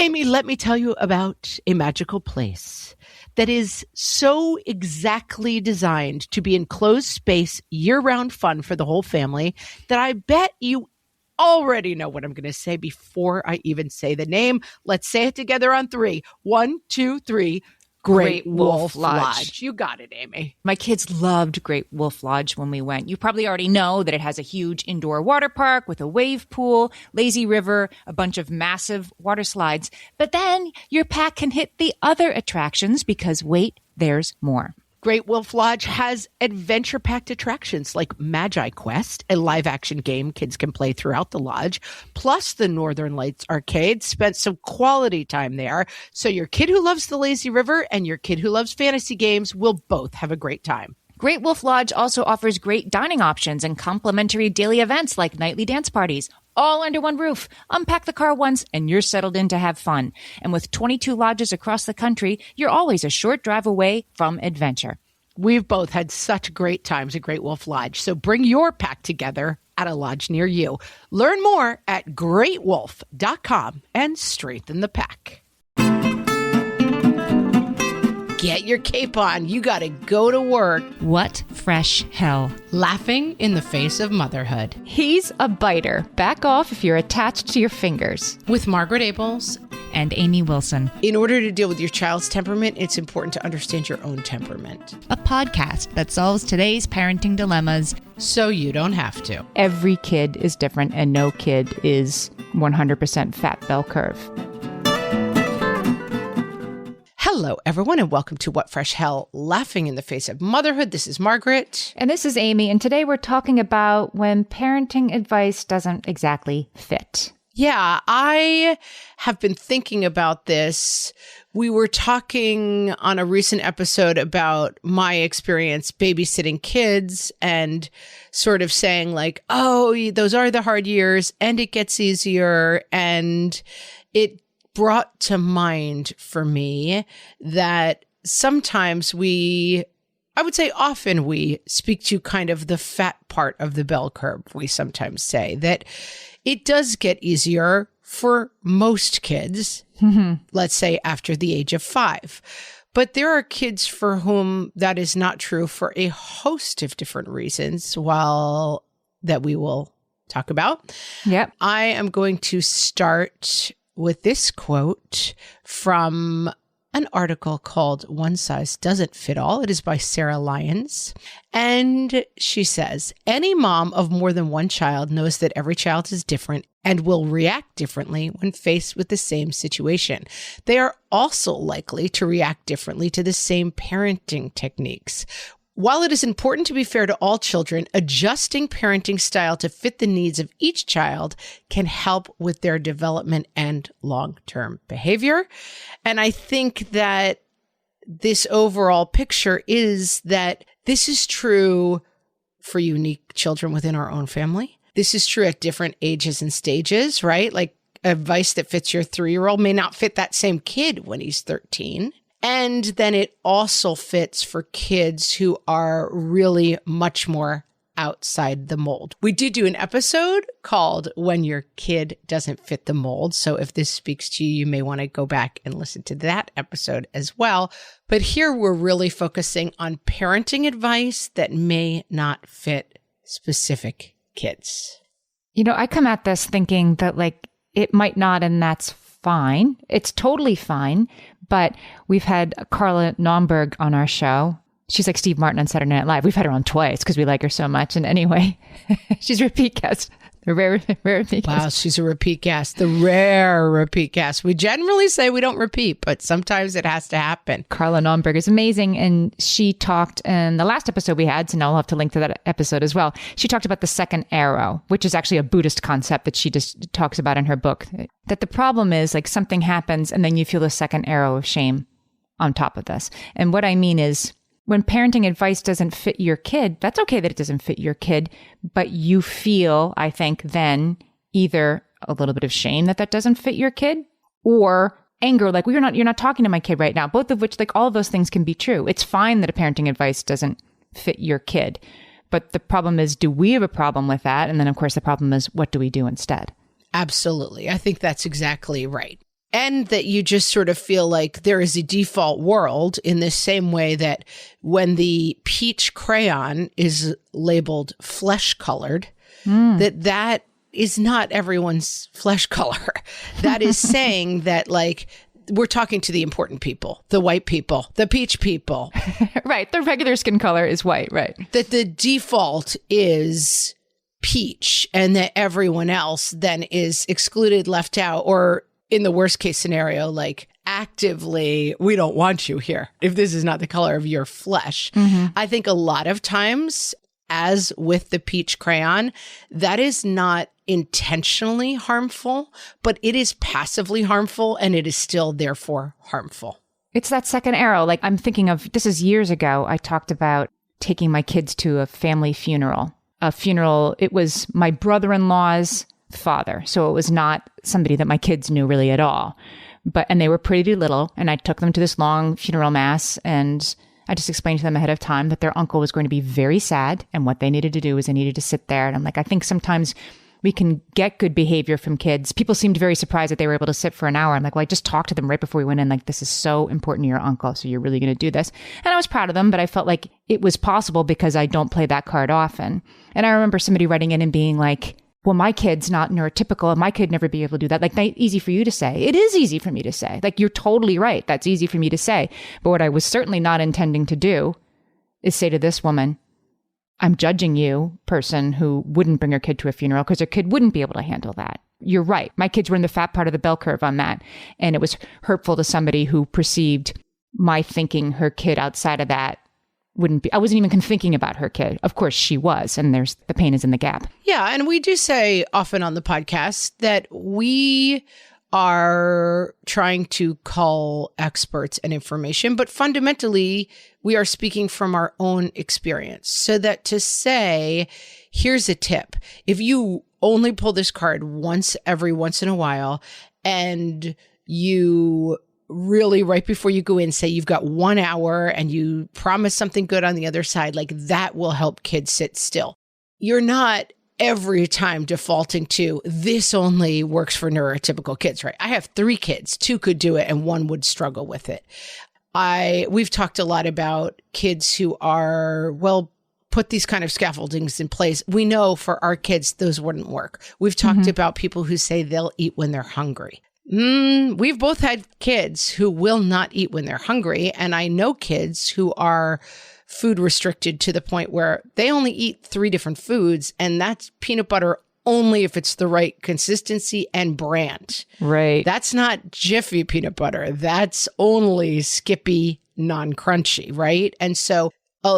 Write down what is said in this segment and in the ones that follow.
Amy, let me tell you about a magical place that is so exactly designed to be enclosed space, year-round fun for the whole family that I bet you already know what I'm going to say before I even say the name. Let's say it together on 3. 1, 2, 3. Great Wolf Lodge. You got it, Amy. My kids loved Great Wolf Lodge when we went. You probably already know that it has a huge indoor water park with a wave pool, lazy river, a bunch of massive water slides. But then your pack can hit the other attractions because, wait, there's more. Great Wolf Lodge has adventure-packed attractions like Magi Quest, a live-action game kids can play throughout the lodge, plus the Northern Lights Arcade. Spent some quality time there, so your kid who loves the lazy river and your kid who loves fantasy games will both have a great time. Great Wolf Lodge also offers great dining options and complimentary daily events like nightly dance parties, all under one roof. Unpack the car once and you're settled in to have fun. And with 22 lodges across the country, you're always a short drive away from adventure. We've both had such great times at Great Wolf Lodge, so bring your pack together at a lodge near you. Learn more at greatwolf.com and strengthen the pack. Get your cape on. You got to go to work. What fresh hell. Laughing in the face of motherhood. He's a biter. Back off if you're attached to your fingers. With Margaret Abels and Amy Wilson. In order to deal with your child's temperament, it's important to understand your own temperament. A podcast that solves today's parenting dilemmas so you don't have to. Every kid is different and no kid is 100% fat bell curve. Hello, everyone, and welcome to What Fresh Hell, Laughing in the Face of Motherhood. This is Margaret. And this is Amy, and today we're talking about when parenting advice doesn't exactly fit. Yeah, I have been thinking about this. We were talking on a recent episode about my experience babysitting kids and sort of saying like, oh, those are the hard years and it gets easier. And it brought to mind for me that sometimes often we speak to kind of the fat part of the bell curve. We sometimes say that it does get easier for most kids, let's say after the age of 5. But there are kids for whom that is not true for a host of different reasons, that we will talk about. Yep. I am going to start with this quote from an article called One Size Doesn't Fit All. It is by Sarah Lyons. And she says, any mom of more than one child knows that every child is different and will react differently when faced with the same situation. They are also likely to react differently to the same parenting techniques. While it is important to be fair to all children, adjusting parenting style to fit the needs of each child can help with their development and long-term behavior. And I think that this overall picture is that this is true for unique children within our own family. This is true at different ages and stages, right? Like advice that fits your 3-year-old may not fit that same kid when he's 13. And then it also fits for kids who are really much more outside the mold. We did do an episode called When Your Kid Doesn't Fit the Mold. So if this speaks to you, you may want to go back and listen to that episode as well. But here we're really focusing on parenting advice that may not fit specific kids. You know, I come at this thinking that like it might not, and that's fine. It's totally fine. But we've had Carla Naumburg on our show. She's like Steve Martin on Saturday Night Live. We've had her on twice because we like her so much. And anyway, she's a repeat guest. A rare repeat guest. Wow, she's a repeat guest. The rare repeat guest. We generally say we don't repeat, but sometimes it has to happen. Carla Naumburg is amazing. And she talked in the last episode we had, so now I'll have to link to that episode as well. She talked about the second arrow, which is actually a Buddhist concept that she just talks about in her book. That the problem is like something happens and then you feel the second arrow of shame on top of this. And what I mean is, when parenting advice doesn't fit your kid, that's okay that it doesn't fit your kid, but you feel, I think, then either a little bit of shame that doesn't fit your kid or anger, like, well, you're not talking to my kid right now, both of which, like, all of those things can be true. It's fine that a parenting advice doesn't fit your kid, but the problem is, do we have a problem with that? And then, of course, the problem is, what do we do instead? Absolutely. I think that's exactly right. And that you just sort of feel like there is a default world in the same way that when the peach crayon is labeled flesh colored, that is not everyone's flesh color. That is saying that like, we're talking to the important people, the white people, the peach people. Right. The regular skin color is white, right? That the default is peach and that everyone else then is excluded, left out, or in the worst case scenario, like actively, we don't want you here if this is not the color of your flesh. I think a lot of times, as with the peach crayon, that is not intentionally harmful, but it is passively harmful and it is still therefore harmful. It's that second arrow. Like I'm thinking of, this is years ago, I talked about taking my kids to a family funeral. It was my brother-in-law's father. So it was not somebody that my kids knew really at all. And they were pretty little. And I took them to this long funeral mass and I just explained to them ahead of time that their uncle was going to be very sad. And what they needed to do was they needed to sit there. And I'm like, I think sometimes we can get good behavior from kids. People seemed very surprised that they were able to sit for an hour. I'm like, well, I just talked to them right before we went in. Like, this is so important to your uncle. So you're really going to do this. And I was proud of them, but I felt like it was possible because I don't play that card often. And I remember somebody writing in and being like, well, my kid's not neurotypical and my kid never be able to do that. Like, easy for you to say. It is easy for me to say. Like, you're totally right. That's easy for me to say. But what I was certainly not intending to do is say to this woman, I'm judging you, person who wouldn't bring her kid to a funeral because her kid wouldn't be able to handle that. You're right. My kids were in the fat part of the bell curve on that. And it was hurtful to somebody who perceived my thinking her kid outside of that wouldn't be. I wasn't even thinking about her kid. Of course she was. And there's the pain is in the gap. Yeah. And we do say often on the podcast that we are trying to call experts and information, but fundamentally we are speaking from our own experience. So that to say, here's a tip. If you only pull this card every once in a while, and you really right before you go in, say you've got 1 hour and you promise something good on the other side, like that will help kids sit still. You're not every time defaulting to this only works for neurotypical kids, right? I have 3 kids, 2 could do it and 1 would struggle with it. We've talked a lot about kids who are, well, put these kind of scaffoldings in place. We know for our kids, those wouldn't work. We've talked about people who say they'll eat when they're hungry. We've both had kids who will not eat when they're hungry. And I know kids who are food restricted to the point where they only eat 3 different foods, and that's peanut butter only if it's the right consistency and brand. Right. That's not Jiffy peanut butter. That's only Skippy non-crunchy, right? And so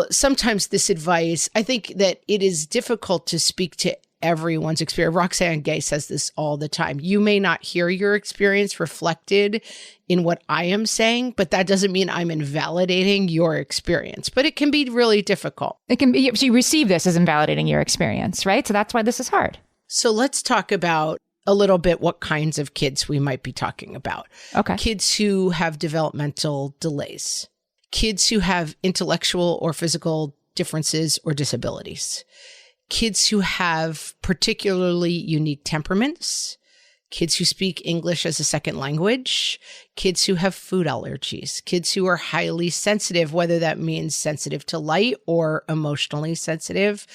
sometimes this advice, I think that it is difficult to speak to everyone's experience. Roxane Gay says this all the time. You may not hear your experience reflected in what I am saying, but that doesn't mean I'm invalidating your experience. But it can be really difficult. It can be, so you receive this as invalidating your experience, right? So that's why this is hard. So let's talk about a little bit what kinds of kids we might be talking about. Okay. Kids who have developmental delays. Kids who have intellectual or physical differences or disabilities. Kids who have particularly unique temperaments, kids who speak English as a second language, kids who have food allergies, kids who are highly sensitive, whether that means sensitive to light or emotionally sensitive,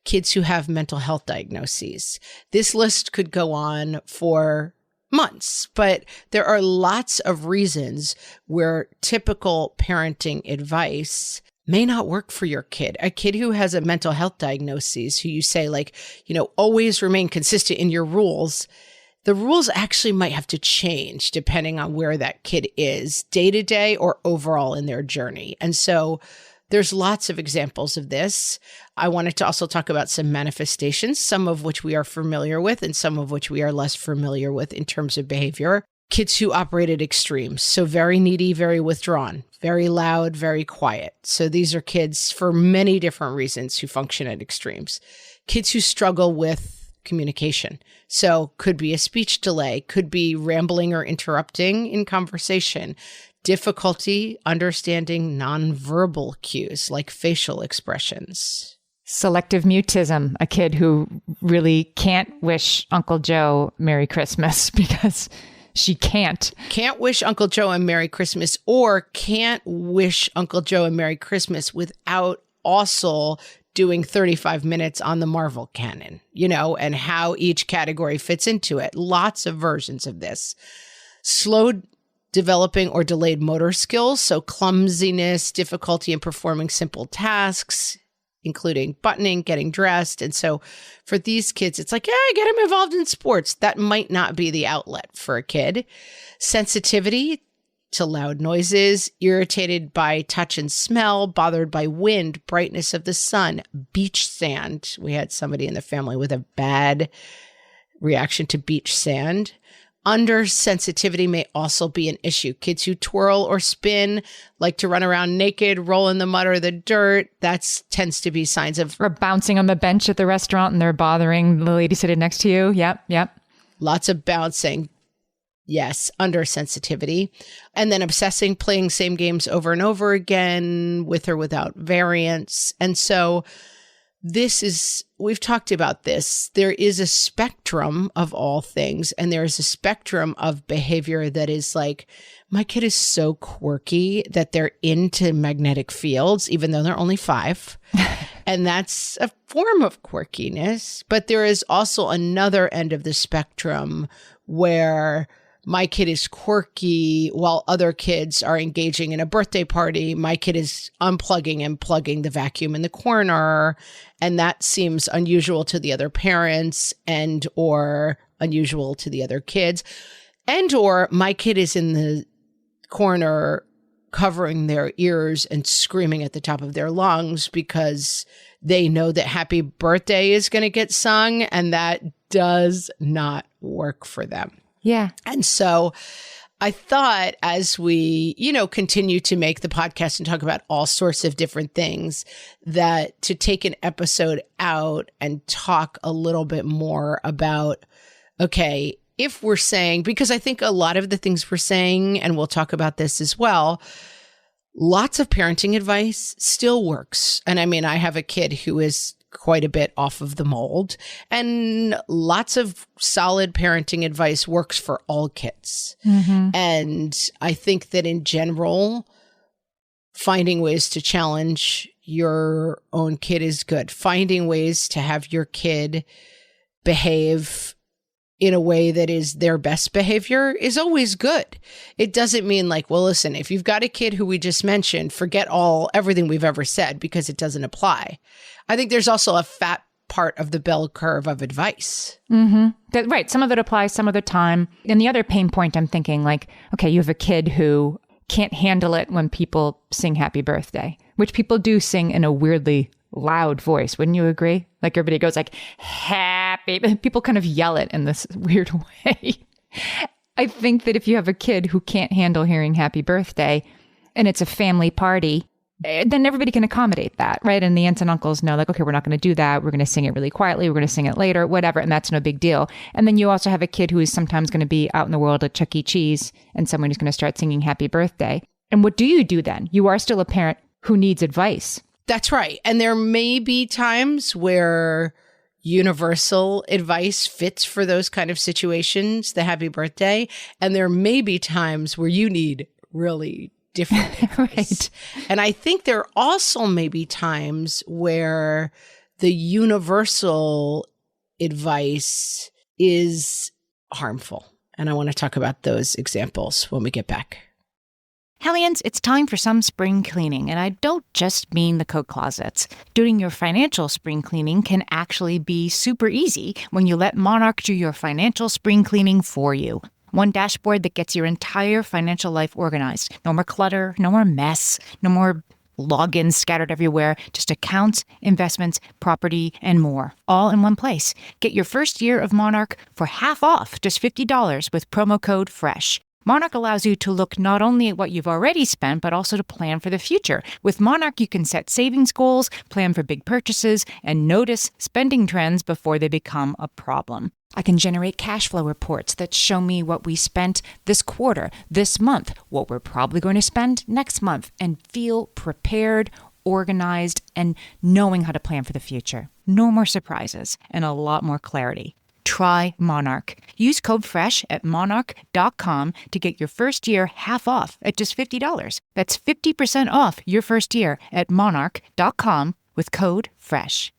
kids who have mental health diagnoses. This list could go on for months, but there are lots of reasons where typical parenting advice may not work for your kid. A kid who has a mental health diagnosis, who you say like, always remain consistent in your rules. The rules actually might have to change depending on where that kid is day to day or overall in their journey. And so there's lots of examples of this. I wanted to also talk about some manifestations, some of which we are familiar with and some of which we are less familiar with in terms of behavior. Kids who operate at extremes. So very needy, very withdrawn, very loud, very quiet. So these are kids for many different reasons who function at extremes. Kids who struggle with communication. So could be a speech delay, could be rambling or interrupting in conversation, difficulty understanding nonverbal cues like facial expressions. Selective mutism, a kid who really can't wish Uncle Joe Merry Christmas because She can't. Can't wish Uncle Joe a Merry Christmas, or can't wish Uncle Joe a Merry Christmas without also doing 35 minutes on the Marvel canon, and how each category fits into it. Lots of versions of this. Slow developing or delayed motor skills, so clumsiness, difficulty in performing simple tasks, including buttoning, getting dressed. And so for these kids, it's like, get them involved in sports. That might not be the outlet for a kid. Sensitivity to loud noises, irritated by touch and smell, bothered by wind, brightness of the sun, beach sand. We had somebody in the family with a bad reaction to beach sand. Undersensitivity may also be an issue. Kids who twirl or spin, like to run around naked, roll in the mud or the dirt, that tends to be signs of... Or bouncing on the bench at the restaurant and they're bothering the lady sitting next to you. Yep. Lots of bouncing. Yes, undersensitivity. And then obsessing, playing same games over and over again, with or without variance. And so we've talked about this. There is a spectrum of all things, and there is a spectrum of behavior that is like, my kid is so quirky that they're into magnetic fields, even though they're only 5. And that's a form of quirkiness. But there is also another end of the spectrum where my kid is quirky while other kids are engaging in a birthday party. My kid is unplugging and plugging the vacuum in the corner. And that seems unusual to the other parents and or unusual to the other kids. And or my kid is in the corner covering their ears and screaming at the top of their lungs because they know that happy birthday is going to get sung, and that does not work for them. Yeah. And so I thought as we, continue to make the podcast and talk about all sorts of different things, that to take an episode out and talk a little bit more about, okay, if we're saying, because I think a lot of the things we're saying, and we'll talk about this as well, lots of parenting advice still works. And I mean, I have a kid who is quite a bit off of the mold, and lots of solid parenting advice works for all kids. Mm-hmm. And I think that in general, finding ways to challenge your own kid is good. Finding ways to have your kid behave in a way that is their best behavior is always good. It doesn't mean like, well, listen, if you've got a kid who we just mentioned, forget everything we've ever said because it doesn't apply. I think there's also a fat part of the bell curve of advice. Mm-hmm. Right. Some of it applies some of the time. And the other pain point, I'm thinking like, okay, you have a kid who can't handle it when people sing happy birthday, which people do sing in a weirdly loud voice. Wouldn't you agree? Like everybody goes like, happy. People kind of yell it in this weird way. I think that if you have a kid who can't handle hearing happy birthday and it's a family party, then everybody can accommodate that, right? And the aunts and uncles know like, okay, we're not going to do that. We're going to sing it really quietly. We're going to sing it later, whatever. And that's no big deal. And then you also have a kid who is sometimes going to be out in the world at Chuck E. Cheese and someone who's going to start singing happy birthday. And what do you do then? You are still a parent who needs advice. That's right. And there may be times where universal advice fits for those kind of situations, the happy birthday. And there may be times where you need really different advice. Right. And I think there also may be times where the universal advice is harmful. And I want to talk about those examples when we get back. Hellions, it's time for some spring cleaning, and I don't just mean the coat closets. Doing your financial spring cleaning can actually be super easy when you let Monarch do your financial spring cleaning for you. One dashboard that gets your entire financial life organized. No more clutter, no more mess, no more logins scattered everywhere, just accounts, investments, property, and more, all in one place. Get your first year of Monarch for half off, just $50 with promo code FRESH. Monarch allows you to look not only at what you've already spent, but also to plan for the future. With Monarch, you can set savings goals, plan for big purchases, and notice spending trends before they become a problem. I can generate cash flow reports that show me what we spent this quarter, this month, what we're probably going to spend next month, and feel prepared, organized, and knowing how to plan for the future. No more surprises and a lot more clarity. try Monarch. Use code FRESH at monarch.com to get your first year half off at just $50. That's 50% off your first year at monarch.com with code FRESH.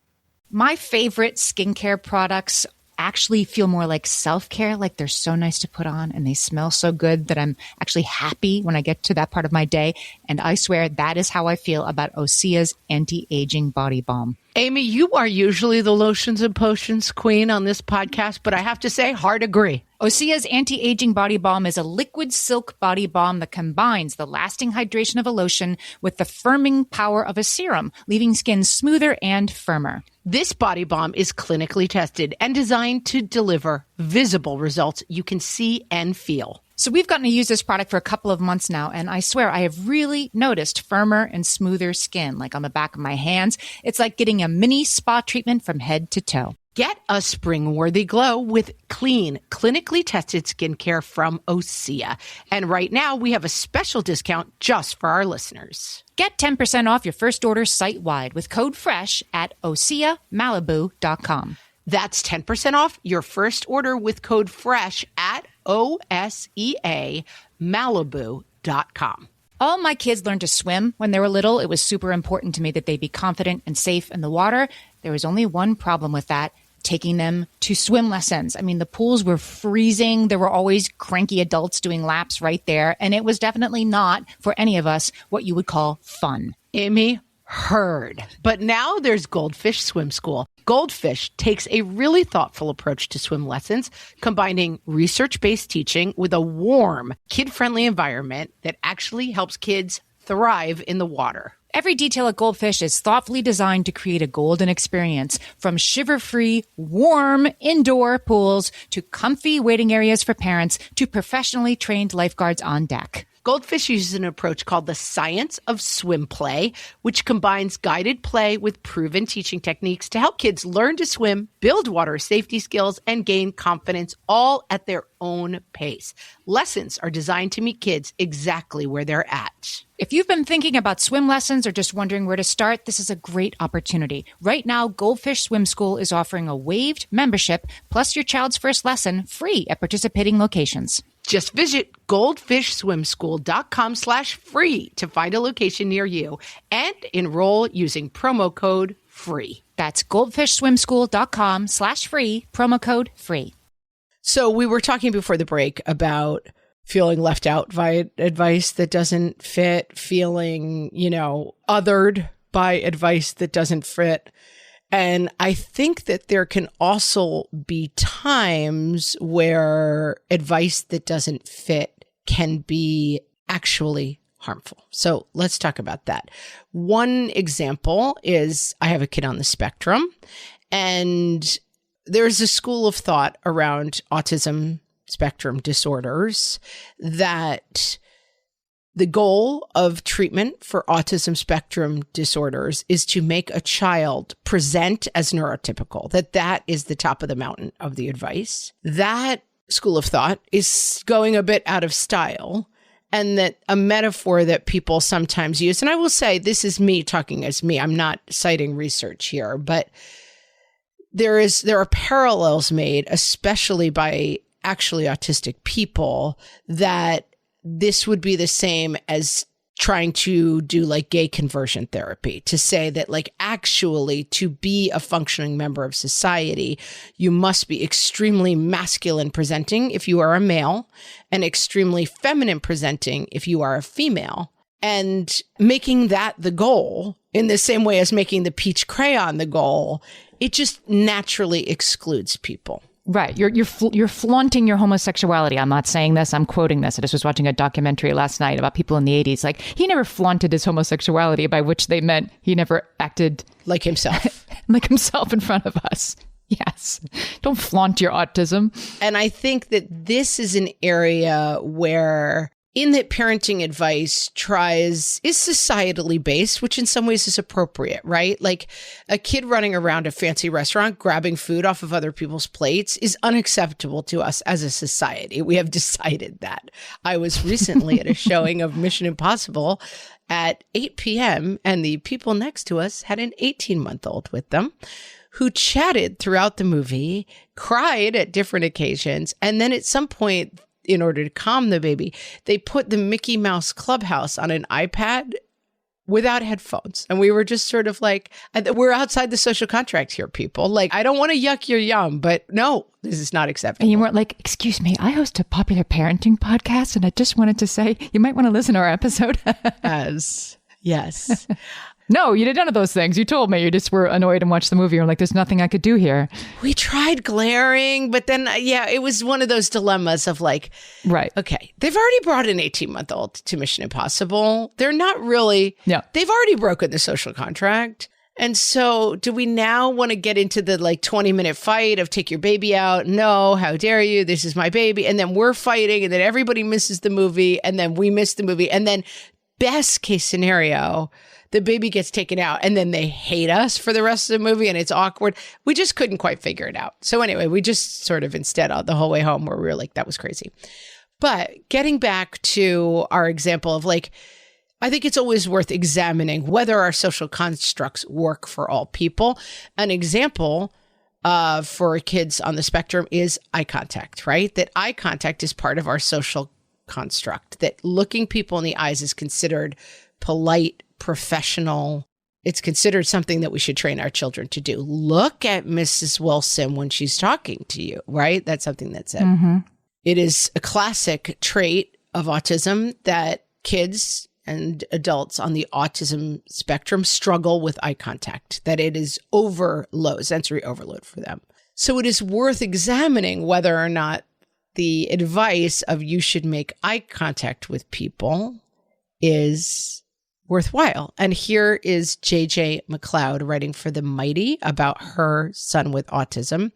My favorite skincare products actually feel more like self-care, like they're so nice to put on and they smell so good that I'm actually happy when I get to that part of my day. And I swear that is how I feel about Osea's anti-aging body balm. Amy, you are usually the lotions and potions queen on this podcast, but I have to say, hard agree. Osea's anti-aging body balm is a liquid silk body balm that combines the lasting hydration of a lotion with the firming power of a serum, leaving skin smoother and firmer. This body balm is clinically tested and designed to deliver visible results you can see and feel. So we've gotten to use this product for a couple of months now, and I swear I have really noticed firmer and smoother skin, like on the back of my hands. It's like getting a mini spa treatment from head to toe. Get a spring-worthy glow with clean, clinically tested skincare from Osea. And right now, we have a special discount just for our listeners. Get 10% off your first order site-wide with code FRESH at OseaMalibu.com. That's 10% off your first order with code FRESH at OSEAMalibu.com. All my kids learned to swim when they were little. It was super important to me that they be confident and safe in the water. There was only one problem with that: taking them to swim lessons. I mean, the pools were freezing. There were always cranky adults doing laps right there. And it was definitely not, for any of us, what you would call fun. Amy, heard. But now there's Goldfish Swim School. Goldfish takes a really thoughtful approach to swim lessons, combining research-based teaching with a warm, kid-friendly environment that actually helps kids thrive in the water. Every detail at Goldfish is thoughtfully designed to create a golden experience, from shiver-free, warm indoor pools to comfy waiting areas for parents to professionally trained lifeguards on deck. Goldfish uses an approach called the science of swim play, which combines guided play with proven teaching techniques to help kids learn to swim, build water safety skills, and gain confidence, all at their own pace. Lessons are designed to meet kids exactly where they're at. If you've been thinking about swim lessons or just wondering where to start, this is a great opportunity. Right now, Goldfish Swim School is offering a waived membership plus your child's first lesson free at participating locations. Just visit goldfishswimschool.com/free to find a location near you and enroll using promo code FREE. That's goldfishswimschool.com/free, promo code FREE. So we were talking before the break about feeling left out by advice that doesn't fit, feeling, othered by advice that doesn't fit. And I think that there can also be times where advice that doesn't fit can be actually harmful. So let's talk about that. One example is I have a kid on the spectrum, and there's a school of thought around autism spectrum disorders that the goal of treatment for autism spectrum disorders is to make a child present as neurotypical, that is the top of the mountain of the advice. That school of thought is going a bit out of style, and that a metaphor that people sometimes use, and I will say this is me talking as me, I'm not citing research here, but there are parallels made, especially by actually autistic people, that this would be the same as trying to do like gay conversion therapy, to say that like actually to be a functioning member of society, you must be extremely masculine presenting if you are a male and extremely feminine presenting if you are a female. And making that the goal in the same way as making the peach crayon the goal, it just naturally excludes people. Right. You're flaunting your homosexuality. I'm not saying this. I'm quoting this. I just was watching a documentary last night about people in the 80s. Like, he never flaunted his homosexuality, by which they meant he never acted like himself. like himself in front of us. Yes. Don't flaunt your autism. And I think that this is an area where in that parenting advice is societally based, which in some ways is appropriate, right? Like a kid running around a fancy restaurant, grabbing food off of other people's plates is unacceptable to us as a society. We have decided that. I was recently at a showing of Mission Impossible at 8 p.m. and the people next to us had an 18-month-old with them who chatted throughout the movie, cried at different occasions, and then at some point, in order to calm the baby, they put the Mickey Mouse Clubhouse on an iPad without headphones. And we were just sort of like, we're outside the social contract here, people. Like, I don't want to yuck your yum, but no, this is not acceptable. And you weren't like, excuse me, I host a popular parenting podcast, and I just wanted to say, you might want to listen to our episode. Yes. No, you did none of those things. You told me you just were annoyed and watched the movie. You're like, there's nothing I could do here. We tried glaring, but then, it was one of those dilemmas of like, right. Okay, they've already brought an 18-month-old to Mission Impossible. They're not really, yeah. They've already broken the social contract. And so do we now want to get into the like 20-minute fight of take your baby out? No, how dare you? This is my baby. And then we're fighting, and then everybody misses the movie, and then we miss the movie. And then best case scenario, the baby gets taken out, and then they hate us for the rest of the movie, and it's awkward. We just couldn't quite figure it out. So anyway, we just sort of instead the whole way home where we were like, that was crazy. But getting back to our example of like, I think it's always worth examining whether our social constructs work for all people. An example for kids on the spectrum is eye contact, right? That eye contact is part of our social construct, that looking people in the eyes is considered polite, professional. It's considered something that we should train our children to do. Look at Mrs. Wilson when she's talking to you, right? That's something that's said. Mm-hmm. It is a classic trait of autism that kids and adults on the autism spectrum struggle with eye contact, that it is sensory overload for them. So it is worth examining whether or not the advice of you should make eye contact with people is worthwhile. And here is JJ McLeod writing for The Mighty about her son with autism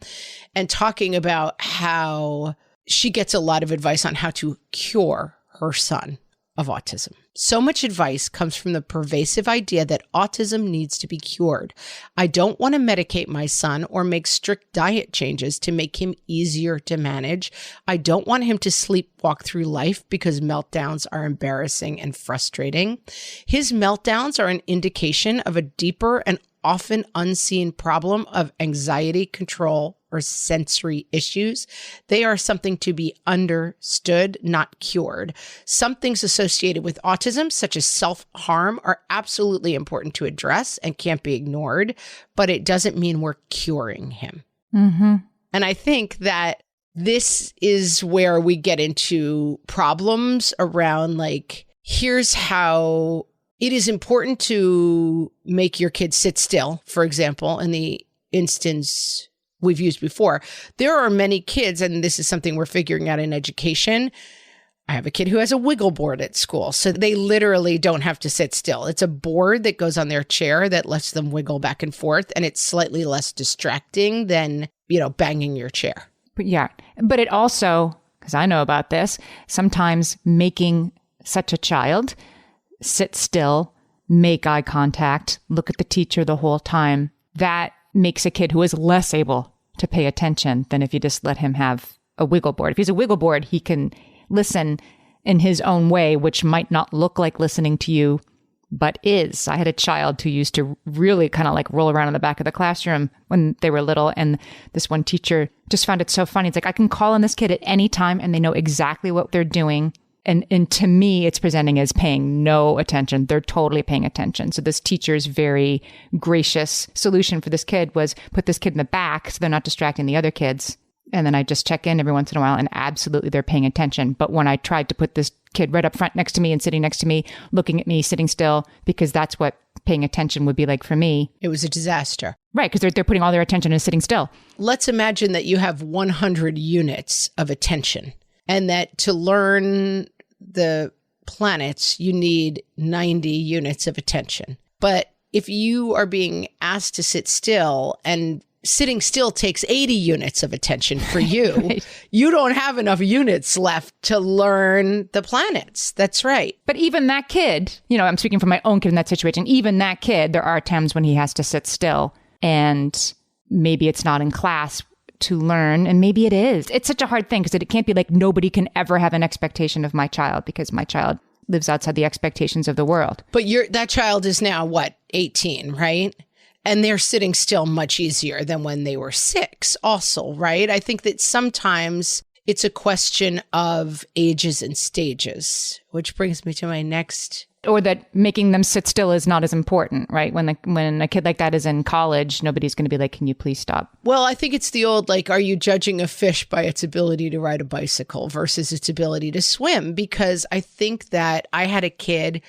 and talking about how she gets a lot of advice on how to cure her son of autism. So much advice comes from the pervasive idea that autism needs to be cured. I don't want to medicate my son or make strict diet changes to make him easier to manage. I don't want him to sleepwalk through life because meltdowns are embarrassing and frustrating. His meltdowns are an indication of a deeper and often unseen problem of anxiety control or sensory issues. They are something to be understood, not cured. Some things associated with autism, such as self-harm, are absolutely important to address and can't be ignored, but it doesn't mean we're curing him. Mm-hmm. And I think that this is where we get into problems around like, here's how it is important to make your kids sit still, for example, in the instance we've used before. There are many kids, and this is something we're figuring out in education. I have a kid who has a wiggle board at school, so they literally don't have to sit still. It's a board that goes on their chair that lets them wiggle back and forth, and it's slightly less distracting than, banging your chair. But it also, because I know about this, sometimes making such a child sit still, make eye contact, look at the teacher the whole time, that makes a kid who is less able to pay attention than if you just let him have a wiggle board. If he's a wiggle board, he can listen in his own way, which might not look like listening to you, but is. I had a child who used to really kind of like roll around in the back of the classroom when they were little. And this one teacher just found it so funny. It's like, I can call on this kid at any time and they know exactly what they're doing. And to me, it's presenting as paying no attention. They're totally paying attention. So this teacher's very gracious solution for this kid was put this kid in the back so they're not distracting the other kids. And then I just check in every once in a while and absolutely they're paying attention. But when I tried to put this kid right up front next to me and sitting next to me, looking at me, sitting still, because that's what paying attention would be like for me. It was a disaster. Right, because they're putting all their attention into sitting still. Let's imagine that you have 100 units of attention and that to learn the planets, you need 90 units of attention. But if you are being asked to sit still and sitting still takes 80 units of attention for you, right, you don't have enough units left to learn the planets. That's right. But even that kid, I'm speaking from my own kid in that situation, even that kid, there are times when he has to sit still and maybe it's not in class to learn, and maybe it is. It's such a hard thing because it can't be like nobody can ever have an expectation of my child because my child lives outside the expectations of the world. But that child is now, 18, right? And they're sitting still much easier than when they were 6 also, right? I think that sometimes it's a question of ages and stages, which brings me to my next. Or that making them sit still is not as important, right? When a kid like that is in college, nobody's going to be like, can you please stop? Well, I think it's the old, like, are you judging a fish by its ability to ride a bicycle versus its ability to swim? Because I think that I had a kid,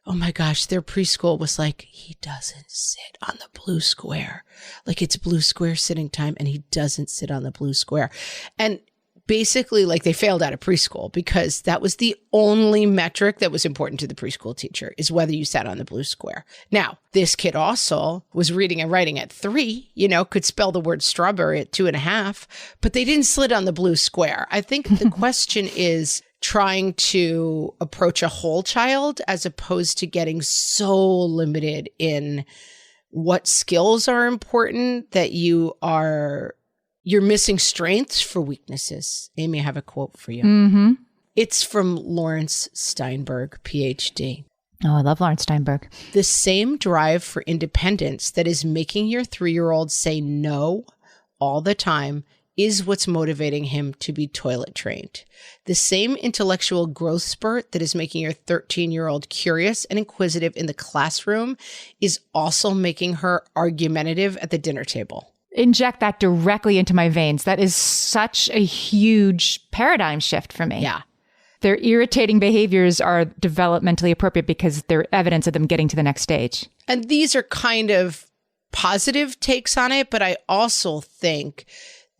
oh my gosh, their preschool was like, he doesn't sit on the blue square. Like, it's blue square sitting time and he doesn't sit on the blue square. And basically, like, they failed out of preschool because that was the only metric that was important to the preschool teacher, is whether you sat on the blue square. Now, this kid also was reading and writing at 3, could spell the word strawberry at 2.5, but they didn't sit on the blue square. I think the question is trying to approach a whole child as opposed to getting so limited in what skills are important that you're missing strengths for weaknesses. Amy, I have a quote for you. Mm-hmm. It's from Lawrence Steinberg, PhD. Oh, I love Lawrence Steinberg. The same drive for independence that is making your 3-year-old say no all the time is what's motivating him to be toilet trained. The same intellectual growth spurt that is making your 13-year-old curious and inquisitive in the classroom is also making her argumentative at the dinner table. Inject that directly into my veins. That is such a huge paradigm shift for me. Yeah. Their irritating behaviors are developmentally appropriate because they're evidence of them getting to the next stage. And these are kind of positive takes on it, but I also think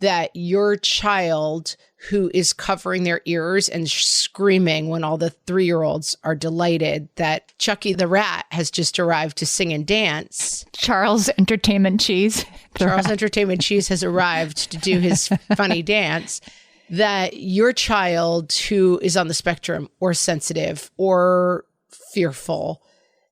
that your child who is covering their ears and screaming when all the 3-year-olds are delighted that Chucky the rat has just arrived to sing and dance. Charles Entertainment Cheese. Charles Entertainment Cheese has arrived to do his funny dance. That your child who is on the spectrum or sensitive or fearful,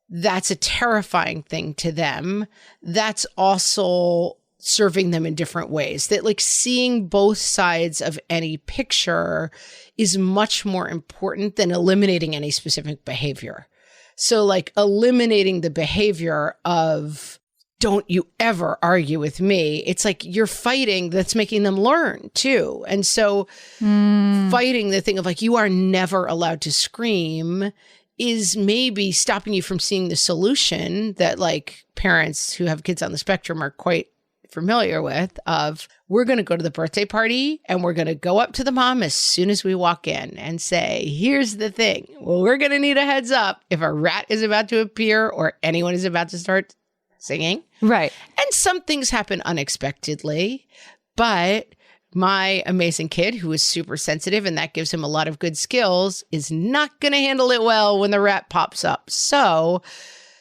that's a terrifying thing to them. That's also serving them in different ways. That, like, seeing both sides of any picture is much more important than eliminating any specific behavior. So, like, eliminating the behavior of don't you ever argue with me. It's like you're fighting that's making them learn too. And so fighting the thing of like, you are never allowed to scream is maybe stopping you from seeing the solution that like parents who have kids on the spectrum are quite familiar with of we're going to go to the birthday party and we're going to go up to the mom as soon as we walk in and say, here's the thing. Well, we're going to need a heads up if a rat is about to appear or anyone is about to start singing. Right. And some things happen unexpectedly, but my amazing kid who is super sensitive and that gives him a lot of good skills is not going to handle it well when the rat pops up. So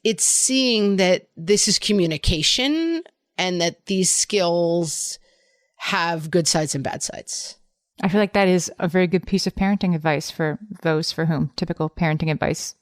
it's seeing that this is communication and that these skills have good sides and bad sides. I feel like that is a very good piece of parenting advice for those for whom typical parenting advice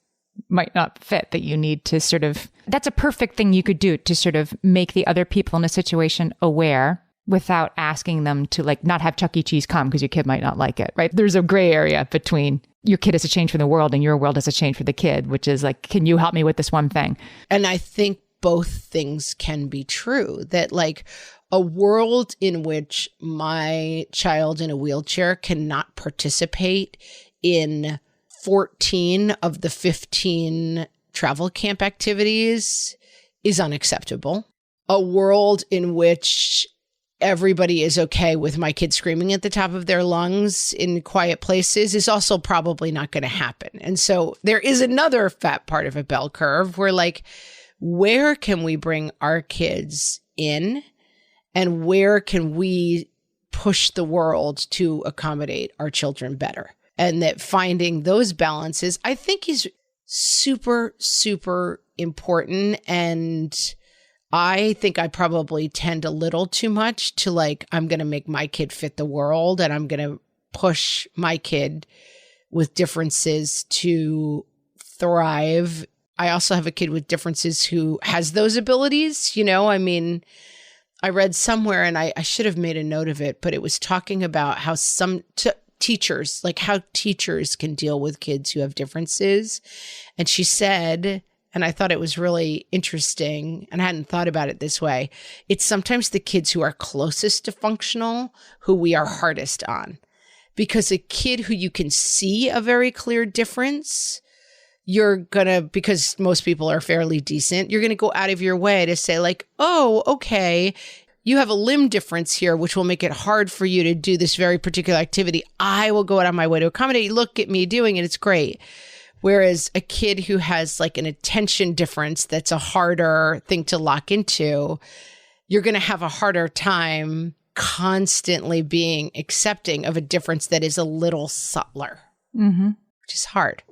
might not fit, that you need to sort of, that's a perfect thing you could do to sort of make the other people in a situation aware without asking them to like not have Chuck E. Cheese come because your kid might not like it, right? There's a gray area between your kid has a change for the world and your world has a change for the kid, which is like, can you help me with this one thing? And I think both things can be true, that like a world in which my child in a wheelchair cannot participate in 14 of the 15 travel camp activities is unacceptable. A world in which everybody is okay with my kid screaming at the top of their lungs in quiet places is also probably not going to happen. And so there is another fat part of a bell curve where like, where can we bring our kids in and where can we push the world to accommodate our children better? And that finding those balances, I think, is super, super important. And I think I probably tend a little too much to like, I'm going to make my kid fit the world and I'm going to push my kid with differences to thrive. I also have a kid with differences who has those abilities. You know, I mean, I read somewhere and I should have made a note of it, but it was talking about how some teachers, like how teachers can deal with kids who have differences. And she said and I thought it was really interesting, and I hadn't thought about it this way. It's sometimes the kids who are closest to functional who we are hardest on. Because a kid who you can see a very clear difference, you're going to, because most people are fairly decent, you're going to go out of your way to say like, oh, okay, you have a limb difference here, which will make it hard for you to do this very particular activity. I will go out of my way to accommodate. Look at me doing it. It's great. Whereas a kid who has like an attention difference that's a harder thing to lock into, you're going to have a harder time constantly being accepting of a difference that is a little subtler, which is hard.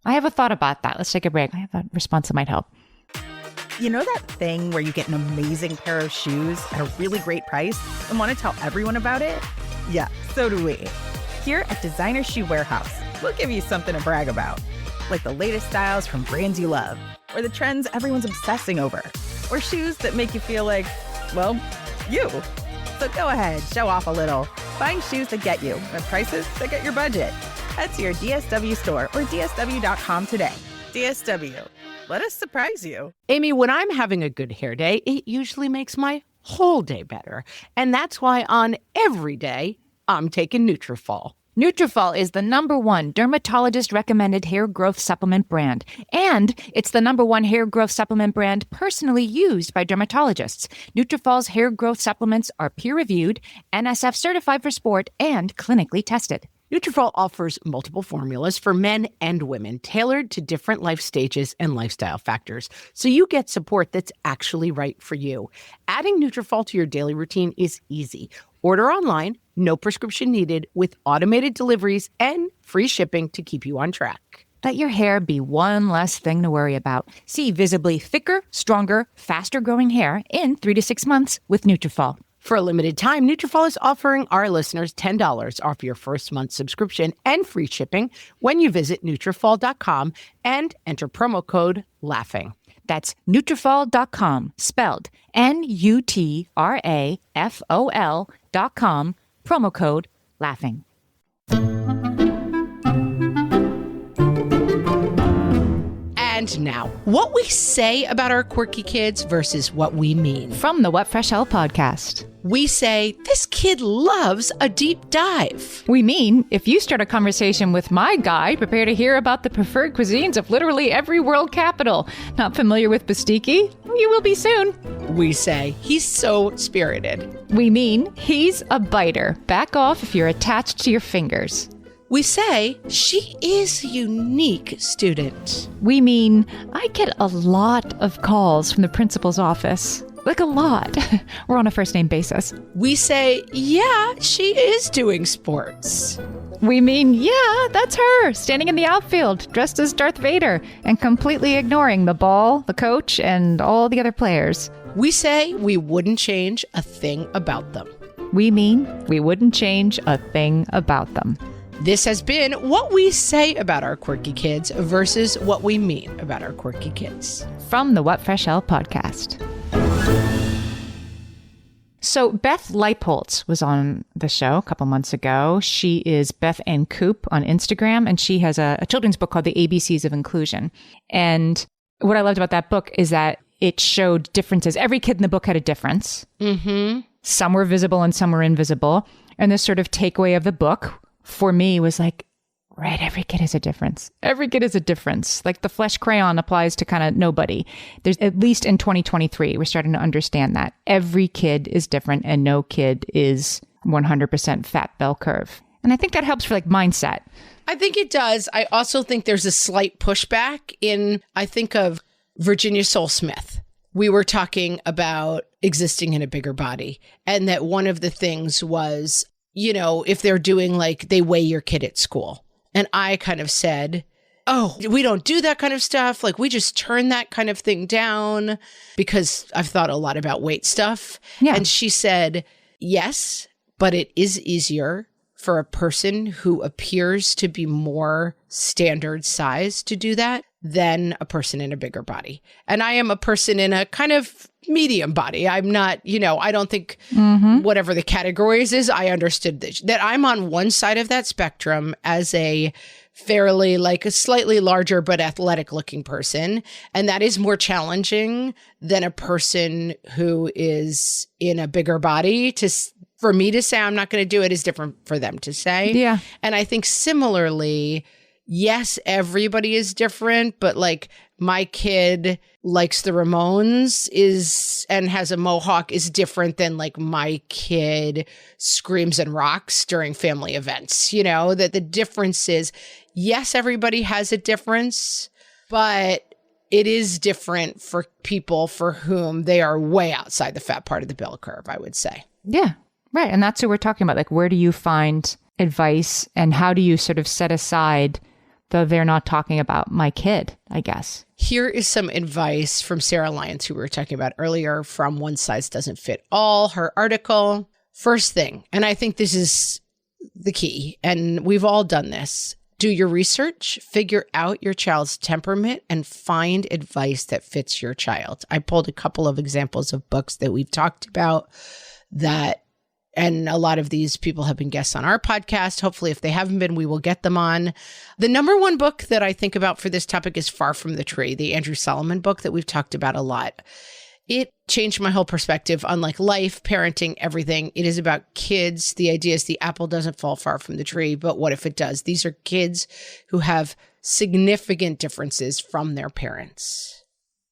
I have a thought about that. Let's take a break. I have a response that might help. You know that thing where you get an amazing pair of shoes at a really great price and want to tell everyone about it? Yeah, so do we. Here at Designer Shoe Warehouse, we'll give you something to brag about, like the latest styles from brands you love, or the trends everyone's obsessing over, or shoes that make you feel like, well, you. So go ahead, show off a little. Find shoes that get you at prices that get your budget. Head to your DSW store or DSW.com today. DSW, let us surprise you. Amy, when I'm having a good hair day, it usually makes my whole day better. And that's why on every day, I'm taking Nutrafol. Nutrafol is the #1 dermatologist-recommended hair growth supplement brand. And it's the #1 hair growth supplement brand personally used by dermatologists. Nutrafol's hair growth supplements are peer-reviewed, NSF certified for sport, and clinically tested. Nutrafol offers multiple formulas for men and women tailored to different life stages and lifestyle factors, so you get support that's actually right for you. Adding Nutrafol to your daily routine is easy. Order online, no prescription needed, with automated deliveries and free shipping to keep you on track. Let your hair be one less thing to worry about. See visibly thicker, stronger, faster-growing hair in 3 to 6 months with Nutrafol. For a limited time, Nutrafol is offering our listeners $10 off your first month subscription and free shipping when you visit Nutrafol.com and enter promo code LAUGHING. That's Nutrafol.com, spelled Nutrafol.com, promo code LAUGHING. And now, what we say about our quirky kids versus what we mean. From the What Fresh Hell podcast. We say, this kid loves a deep dive. We mean, if you start a conversation with my guy, prepare to hear about the preferred cuisines of literally every world capital. Not familiar with Bastiki? You will be soon. We say, he's so spirited. We mean, he's a biter. Back off if you're attached to your fingers. We say, she is a unique student. We mean, I get a lot of calls from the principal's office. Like a lot. We're on a first name basis. We say, yeah, she is doing sports. We mean, yeah, that's her, standing in the outfield, dressed as Darth Vader, and completely ignoring the ball, the coach, and all the other players. We say we wouldn't change a thing about them. We mean we wouldn't change a thing about them. This has been what we say about our quirky kids versus what we mean about our quirky kids. From the What Fresh Hell podcast. So Beth Leipoltz was on the show a couple months ago. She is Beth N. Coop on Instagram, and she has a children's book called The ABCs of Inclusion. And what I loved about that book is that it showed differences. Every kid in the book had a difference. Mm-hmm. Some were visible and some were invisible. And this sort of takeaway of the book for me was like, right, every kid has a difference. Every kid has a difference. Like the flesh crayon applies to kind of nobody. There's, at least in 2023, we're starting to understand that. Every kid is different and no kid is 100% fat bell curve. And I think that helps for like mindset. I think it does. I also think there's a slight pushback in, I think of Virginia Soul Smith. We were talking about existing in a bigger body. And that one of the things was, you know, if they're doing like, they weigh your kid at school. And I kind of said, oh, we don't do that kind of stuff. Like we just turn that kind of thing down because I've thought a lot about weight stuff. Yeah. And she said, yes, but it is easier for a person who appears to be more standard size to do that than a person in a bigger body. And I am a person in a kind of medium body. I'm not, I don't think whatever the categories is, I understood that I'm on one side of that spectrum as a fairly like a slightly larger but athletic looking person. And that is more challenging than a person who is in a bigger body. For me to say I'm not going to do it is different for them to say. Yeah. And I think similarly, yes, everybody is different, but like my kid likes the Ramones and has a mohawk is different than like my kid screams and rocks during family events. That the difference is, yes, everybody has a difference, but it is different for people for whom they are way outside the fat part of the bell curve, I would say. Yeah, right. And that's what we're talking about. Like, where do you find advice and how do you sort of set aside, though they're not talking about my kid, I guess? Here is some advice from Sarah Lyons, who we were talking about earlier, from One Size Doesn't Fit All, her article. First thing, and I think this is the key, and we've all done this. Do your research, figure out your child's temperament, and find advice that fits your child. I pulled a couple of examples of books that we've talked about and a lot of these people have been guests on our podcast. Hopefully, if they haven't been, we will get them on. The number one book that I think about for this topic is Far From the Tree, the Andrew Solomon book that we've talked about a lot. It changed my whole perspective on like life, parenting, everything. It is about kids. The idea is the apple doesn't fall far from the tree, but what if it does? These are kids who have significant differences from their parents.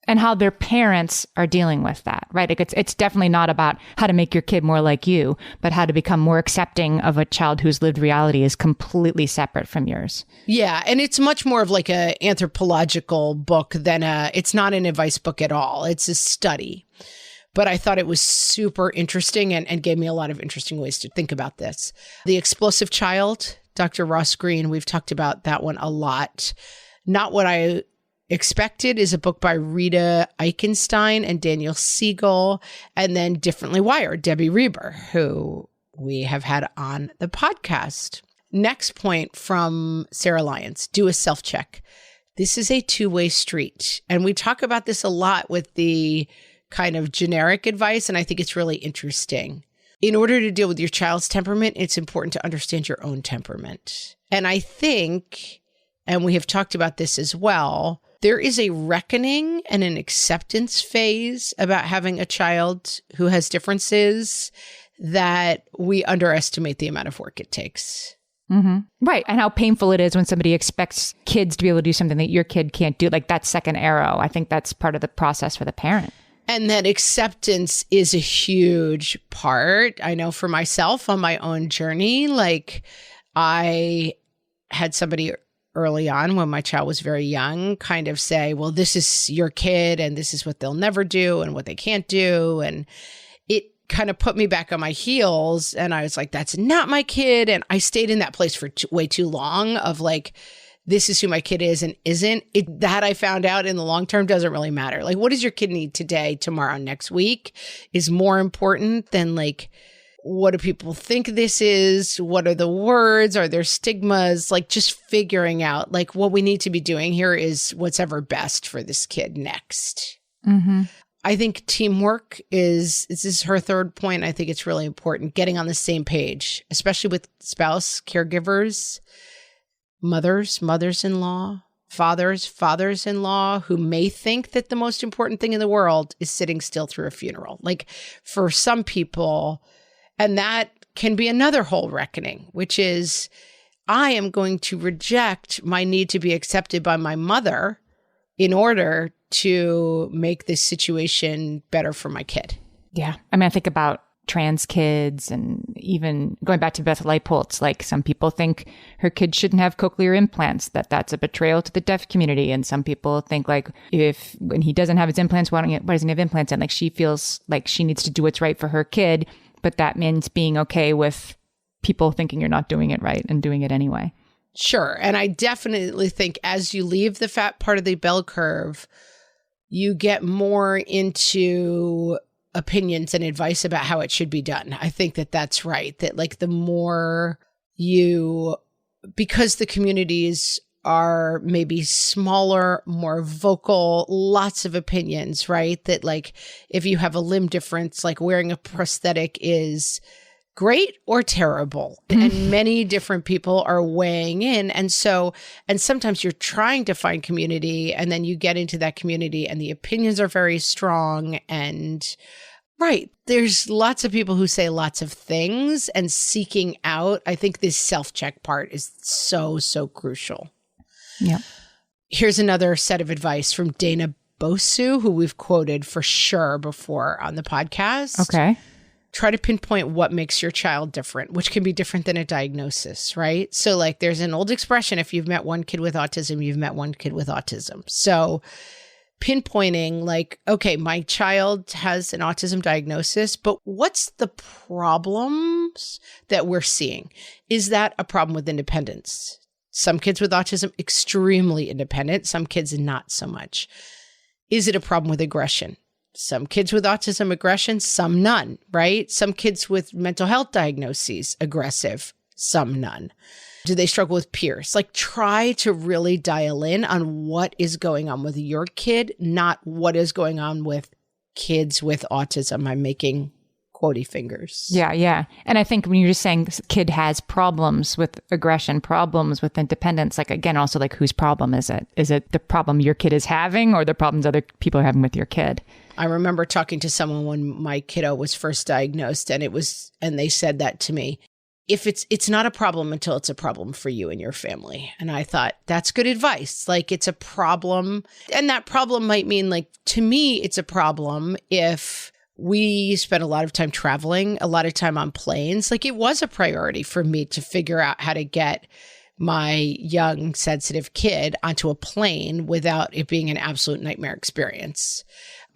And how their parents are dealing with that, right? Like it's definitely not about how to make your kid more like you, but how to become more accepting of a child whose lived reality is completely separate from yours. Yeah. And it's much more of like a anthropological book than it's not an advice book at all. It's a study. But I thought it was super interesting and gave me a lot of interesting ways to think about this. The Explosive Child, Dr. Ross Greene, we've talked about that one a lot. Not What I Expected is a book by Rita Eichenstein and Daniel Siegel, and then Differently Wired, Debbie Reber, who we have had on the podcast. Next point from Sarah Lyons, do a self-check. This is a two-way street, and we talk about this a lot with the kind of generic advice, and I think it's really interesting. In order to deal with your child's temperament, it's important to understand your own temperament. And I think, and we have talked about this as well, there is a reckoning and an acceptance phase about having a child who has differences that we underestimate the amount of work it takes. Mm-hmm. Right. And how painful it is when somebody expects kids to be able to do something that your kid can't do, like that second arrow. I think that's part of the process for the parent. And that acceptance is a huge part. I know for myself on my own journey, like I had somebody early on when my child was very young kind of say, well, this is your kid and this is what they'll never do and what they can't do. And it kind of put me back on my heels. And I was like, that's not my kid. And I stayed in that place for way too long of like, this is who my kid is and isn't. That I found out in the long term doesn't really matter. Like, what does your kid need today, tomorrow, next week is more important than like, what do people think this is? What are the words? Are there stigmas? Like just figuring out like what we need to be doing here is what's ever best for this kid next. Mm-hmm. I think teamwork this is her third point. I think it's really important. Getting on the same page, especially with spouse, caregivers, mothers-in-law, fathers-in-law who may think that the most important thing in the world is sitting still through a funeral. Like for some people, and that can be another whole reckoning, which is I am going to reject my need to be accepted by my mother in order to make this situation better for my kid. Yeah. I mean, I think about trans kids and even going back to Beth Leipoltz, like some people think her kid shouldn't have cochlear implants, that's a betrayal to the deaf community. And some people think like when he doesn't have his implants, why doesn't he have implants? And like she feels like she needs to do what's right for her kid. But that means being okay with people thinking you're not doing it right and doing it anyway. Sure. And I definitely think as you leave the fat part of the bell curve, you get more into opinions and advice about how it should be done. I think that that's right. That like the more because the communities are maybe smaller, more vocal, lots of opinions, right? That like if you have a limb difference, like wearing a prosthetic is great or terrible. And many different people are weighing in. And sometimes you're trying to find community, and then you get into that community and the opinions are very strong. And right, there's lots of people who say lots of things, and seeking out, I think this self-check part is so, so crucial. Yeah. Here's another set of advice from Dana Bosu, who we've quoted for sure before on the podcast. Okay. Try to pinpoint what makes your child different, which can be different than a diagnosis, right? So like there's an old expression, if you've met one kid with autism, you've met one kid with autism. So pinpointing like, okay, my child has an autism diagnosis, but what's the problems that we're seeing? Is that a problem with independence? Some kids with autism, extremely independent. Some kids, not so much. Is it a problem with aggression? Some kids with autism, aggression, some none, right? Some kids with mental health diagnoses, aggressive, some none. Do they struggle with peers? Like try to really dial in on what is going on with your kid, not what is going on with kids with autism. I'm making quotey fingers. Yeah. And I think when you're just saying this kid has problems with aggression, problems with independence, like again, also like whose problem is it? Is it the problem your kid is having or the problems other people are having with your kid? I remember talking to someone when my kiddo was first diagnosed, and they said that to me. If it's not a problem until it's a problem for you and your family. And I thought, that's good advice. Like it's a problem. And that problem might mean like, to me, it's a problem if we spent a lot of time traveling, a lot of time on planes. Like it was a priority for me to figure out how to get my young, sensitive kid onto a plane without it being an absolute nightmare experience.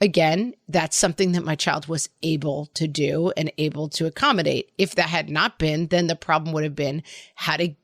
Again, that's something that my child was able to do and able to accommodate. If that had not been, then the problem would have been how to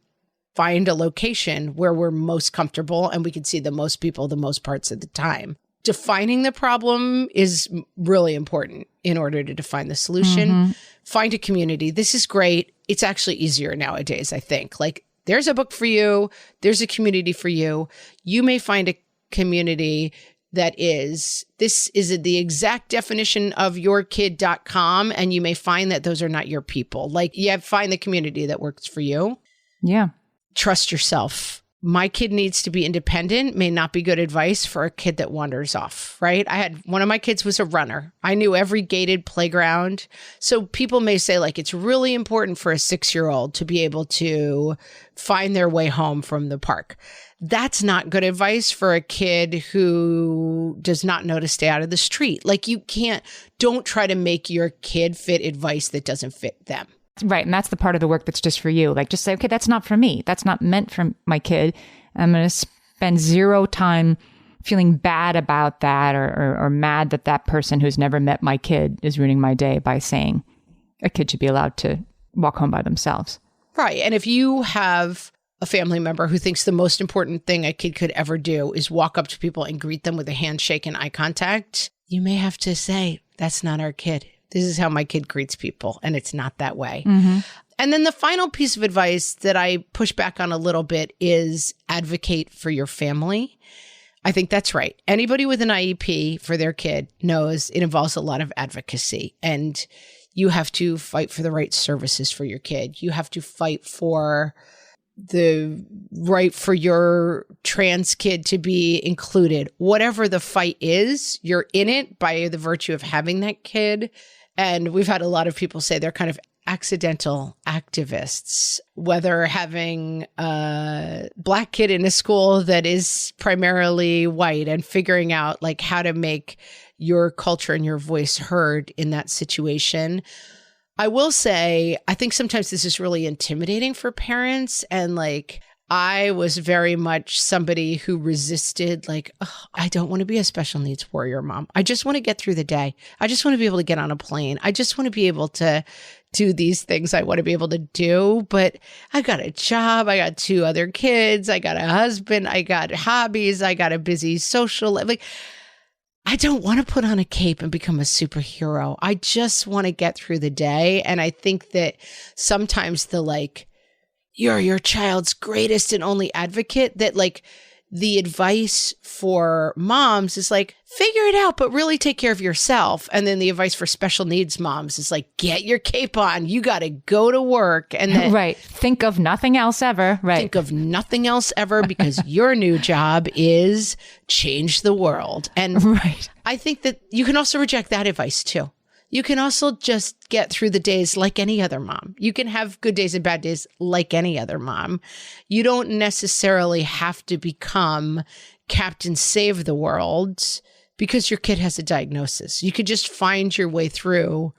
find a location where we're most comfortable and we can see the most people the most parts of the time. Defining the problem is really important in order to define the solution. Find a community. This is great. It's actually easier nowadays, I think. Like there's a book for you. There's a community for you. You may find a community that this is the exact definition of yourkid.com. And you may find that those are not your people. Like find the community that works for you. Yeah. Trust yourself. My kid needs to be independent may not be good advice for a kid that wanders off, right? One of my kids was a runner. I knew every gated playground. So people may say like, it's really important for a 6-year-old to be able to find their way home from the park. That's not good advice for a kid who does not know to stay out of the street. Like don't try to make your kid fit advice that doesn't fit them. Right. And that's the part of the work that's just for you. Like just say, okay, that's not for me. That's not meant for my kid. I'm going to spend zero time feeling bad about that or mad that that person who's never met my kid is ruining my day by saying a kid should be allowed to walk home by themselves. Right. And if you have a family member who thinks the most important thing a kid could ever do is walk up to people and greet them with a handshake and eye contact, you may have to say, that's not our kid. This is how my kid greets people, and it's not that way. And then the final piece of advice that I push back on a little bit is advocate for your family. I think that's right. Anybody with an IEP for their kid knows it involves a lot of advocacy, and you have to fight for the right services for your kid. You have to fight for the right for your trans kid to be included. Whatever the fight is, you're in it by the virtue of having that kid. And we've had a lot of people say they're kind of accidental activists, whether having a Black kid in a school that is primarily white and figuring out like how to make your culture and your voice heard in that situation. I will say, I think sometimes this is really intimidating for parents. And like, I was very much somebody who resisted, like, oh, I don't want to be a special needs warrior mom. I just want to get through the day. I just want to be able to get on a plane. I just want to be able to do these things I want to be able to do. But I got a job. I got 2 other kids. I got a husband. I got hobbies. I got a busy social life. Like, I don't want to put on a cape and become a superhero. I just want to get through the day. And I think that sometimes the you're your child's greatest and only advocate, that like the advice for moms is like, figure it out, but really take care of yourself. And then the advice for special needs moms is like, get your cape on. You got to go to work. And then right. Think of nothing else ever. Right. Think of nothing else ever, because your new job is change the world. And right. I think that you can also reject that advice too. You can also just get through the days like any other mom. You can have good days and bad days like any other mom. You don't necessarily have to become Captain Save the World because your kid has a diagnosis. You could just find your way through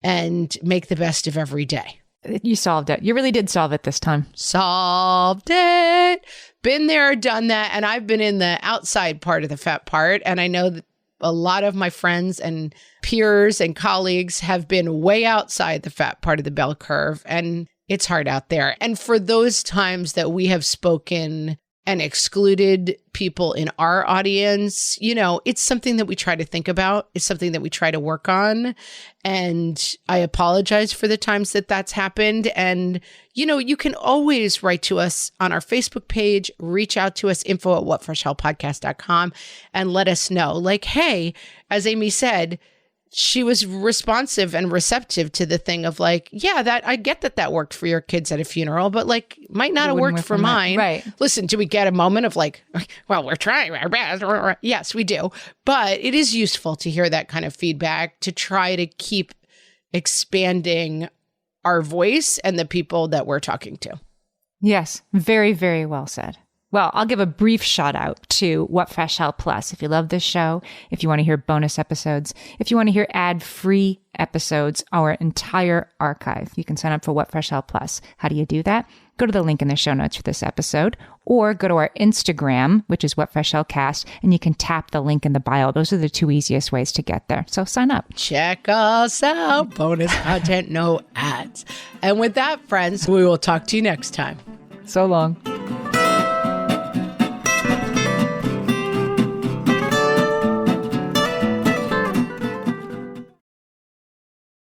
and make the best of every day. You solved it. You really did solve it this time. Solved it. Been there, done that. And I've been in the outside part of the fat part. And I know that a lot of my friends and peers and colleagues have been way outside the fat part of the bell curve, and it's hard out there. And for those times that we have spoken and excluded people in our audience, you know, it's something that we try to think about. It's something that we try to work on. And I apologize for the times that that's happened. And, you know, you can always write to us on our Facebook page, reach out to us, info@whatfreshhellpodcast.com, and let us know, like, hey, as Amy said, she was responsive and receptive to the thing of like, yeah, that I get that worked for your kids at a funeral, but like might not have worked for mine. Right. Listen, do we get a moment of like, well, we're trying our best? Yes, we do. But it is useful to hear that kind of feedback to try to keep expanding our voice and the people that we're talking to. Yes. Very, very well said. Well, I'll give a brief shout out to What Fresh Hell Plus. If you love this show, if you want to hear bonus episodes, if you want to hear ad-free episodes, our entire archive, you can sign up for What Fresh Hell Plus. How do you do that? Go to the link in the show notes for this episode, or go to our Instagram, which is What Fresh Hell Cast, and you can tap the link in the bio. Those are the two easiest ways to get there. So sign up. Check us out. Bonus content, no ads. And with that, friends, we will talk to you next time. So long.